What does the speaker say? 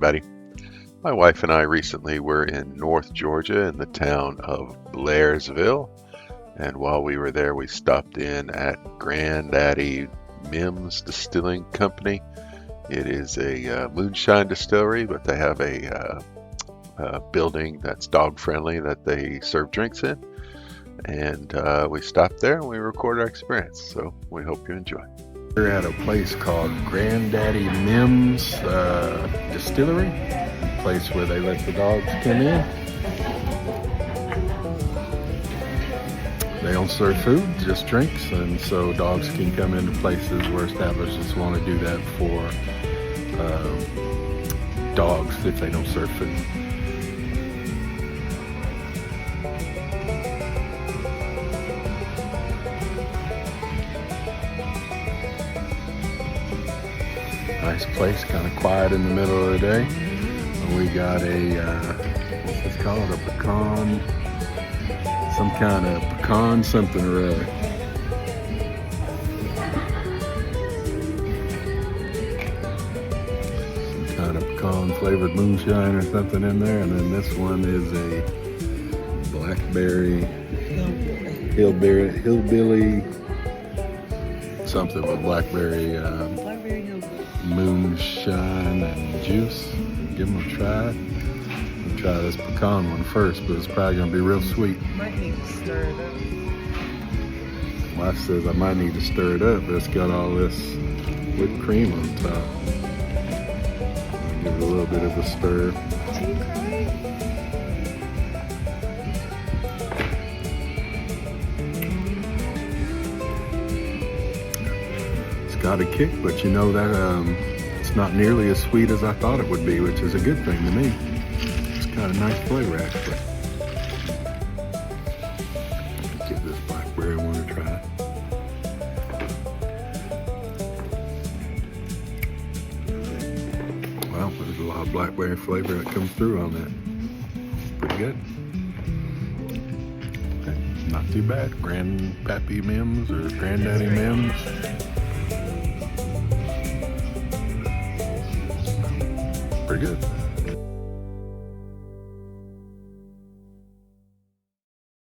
everybody. My wife and I recently were in North Georgia in the town of Blairsville, and while we were there we stopped in at Grandaddy Mimm's Distilling Company. It is a moonshine distillery, but they have a building that's dog friendly that they serve drinks in, and we stopped there and we recorded our experience, so we hope you enjoy. We're at a place called Grandaddy Mimm's Distillery, a place where they let the dogs come in. They don't serve food, just drinks, and so dogs can come into places where establishments want to do that for dogs if they don't serve food. Nice place, kind of quiet in the middle of the day. And we got a, what's this called? A pecan, some kind of pecan something or other. Some kind of pecan flavored moonshine or something in there. And then this one is a blackberry, hillbilly, something with blackberry, moonshine and juice. Give them a try. We'll try this pecan one first, but it's probably going to be real sweet. Might need to stir it up. Wife says I might need to stir it up, but it's got all this whipped cream on top. Give it a little bit of a stir. Got a kick, but you know that it's not nearly as sweet as I thought it would be, which is a good thing to me. It's got a nice flavor actually. Give this blackberry one a try. Well, there's a lot of blackberry flavor that comes through on that. Pretty good. Okay, not too bad. Grandpappy Mimms or Grandaddy Mimm's. Pretty good.